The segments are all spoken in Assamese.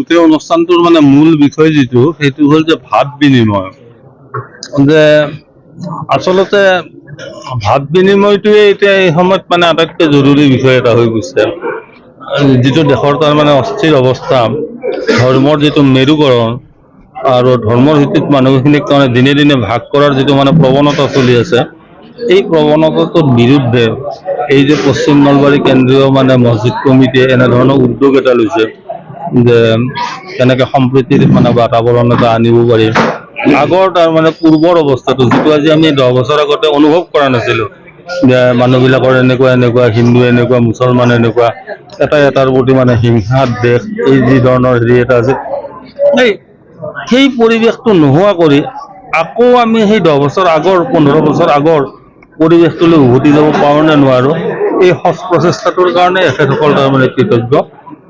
গোটেই অনুষ্ঠানটোৰ মানে মূল বিষয় যিটো সেইটো হ'ল যে ভাৱ বিনিময়। যে আচলতে ভাৱ বিনিময়টোৱে এতিয়া এই সময়ত মানে আটাইতকৈ জৰুৰী বিষয় এটা হৈ গৈছে। যিটো দেশৰ তাৰ মানে অস্থিৰ অৱস্থা, ধৰ্মৰ যিটো মেৰুকৰণ আৰু ধৰ্মৰ ভিত্তিত মানুহখিনিক তাৰমানে দিনে দিনে ভাগ কৰাৰ যিটো মানে প্ৰৱণতা চলি আছে, এই প্ৰৱণতাটোৰ বিৰুদ্ধে এই যে পশ্চিম নলবাৰী কেন্দ্ৰীয় মানে মছজিদ কমিটিয়ে এনেধৰণৰ উদ্যোগ এটা লৈছে যে কেনেকৈ সম্প্ৰীতিৰ মানে বাতাবৰণ এটা আনিব পাৰি। আগৰ তাৰ মানে পূৰ্বৰ অৱস্থাটো যিটো আজি আমি 10 বছৰ আগতে অনুভৱ কৰা নাছিলোঁ, যে মানুহবিলাকৰ এনেকুৱা এনেকুৱা, হিন্দু এনেকুৱা, মুছলমান এনেকুৱা, এটাৰ প্ৰতি মানে হিংসাৰ দেশ, এই যি ধৰণৰ হেৰি এটা আছে, সেই পৰিৱেশটো নোহোৱা কৰি আকৌ আমি সেই 10 বছৰ আগৰ 15 বছৰ আগৰ পৰিৱেশটোলৈ উভতি যাব পাৰোঁ নে নোৱাৰোঁ, এই সৎ প্ৰচেষ্টাটোৰ কাৰণে এখেতসকল তাৰমানে কৃতজ্ঞ,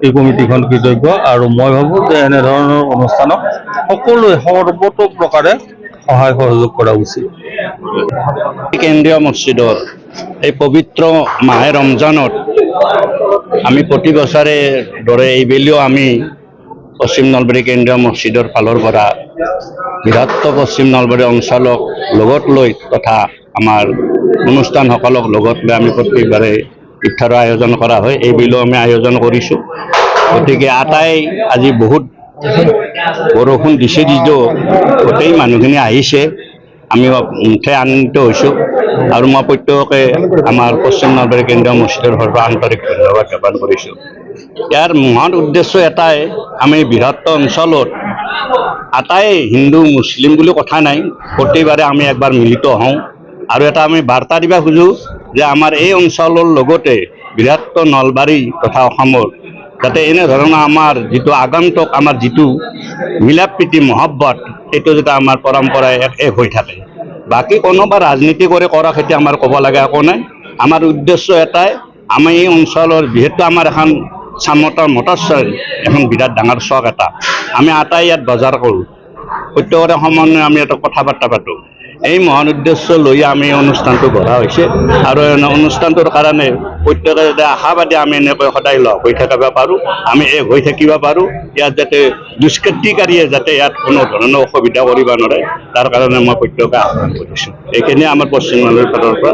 এই কমিটিখন কৃতজ্ঞ। আৰু মই ভাবোঁ যে এনেধৰণৰ অনুষ্ঠানক সকলোৱে সৰ্বতো প্ৰকাৰে সহায় সহযোগ কৰা উচিত। কেন্দ্ৰীয় মছজিদৰ এই পবিত্ৰ মাহে ৰমজানত আমি প্ৰতি বছৰে দৰে এইবেলিও আমি পশ্চিম নলবাৰী কেন্দ্ৰীয় মছজিদৰ ফালৰ পৰা বৃহত্তৰ পশ্চিম নলবাৰী অঞ্চলক লগত লৈ তথা আমাৰ অনুষ্ঠানসকলক লগত লৈ আমি প্ৰত্যেকবাৰে ইফতাৰৰ আয়োজন কৰা হয়। এইবেলিও আমি আয়োজন কৰিছোঁ। গতিকে আটাই আজি বহুত বৰষুণ দিছে যদিও গোটেই মানুহখিনি আহিছে, আমি মুঠে আনন্দিত হৈছোঁ। আৰু মই প্ৰত্যেককে আমাৰ পশ্চিম নলবাৰী কেন্দ্ৰীয় মছজিদৰ ফালৰ পৰা আন্তৰিক ধন্যবাদ জ্ঞাপন কৰিছোঁ। ইয়াৰ মহান উদ্দেশ্য এটাই, আমি বৃহত্তৰ অঞ্চলত আটাই হিন্দু মুছলিম বুলি কথা নাই, প্ৰতিবাৰে আমি একবাৰ মিলিত হওঁ আৰু এটা আমি বাৰ্তা দিব খোজোঁ যে আমাৰ এই অঞ্চলৰ লগতে বৃহত্তৰ নলবাৰী তথা অসমৰ যাতে এনেধৰণৰ আমাৰ যিটো আগন্তুক আমাৰ যিটো মিলা প্ৰীতি মহব্বত, সেইটো যাতে আমাৰ পৰম্পৰাই এক হৈ থাকে। বাকী কোনোবা ৰাজনীতি কৰি কৰা খেতি আমাৰ ক'ব লগা একো নাই। আমাৰ উদ্দেশ্য এটাই, আমি এই অঞ্চলৰ যিহেতু আমাৰ এখন চামতৰ মটৰচাইল এখন বিৰাট ডাঙৰ চক এটা, আমি আটাই ইয়াত বজাৰ কৰোঁ, প্ৰত্যেকৰে সমন্বয়ে আমি এটা কথা বাৰ্তা পাতোঁ। এই মহান উদ্দেশ্য লৈ আমি অনুষ্ঠানটো গঢ়া হৈছে আৰু অনুষ্ঠানটোৰ কাৰণে প্ৰত্যেকে যাতে আশাবাদী আমি এনেকৈ সদায় লগ হৈ থাকিব পাৰোঁ, আমি এক হৈ থাকিব পাৰোঁ। ইয়াত যাতে দুষ্কৃতিকাৰীয়ে যাতে ইয়াত কোনো ধৰণৰ অসুবিধা কৰিব নোৱাৰে, তাৰ কাৰণে মই প্ৰত্যেকে আহ্বান কৰিছোঁ। এইখিনিয়ে আমাৰ পশ্চিম নলবাৰীৰ ফালৰ পৰা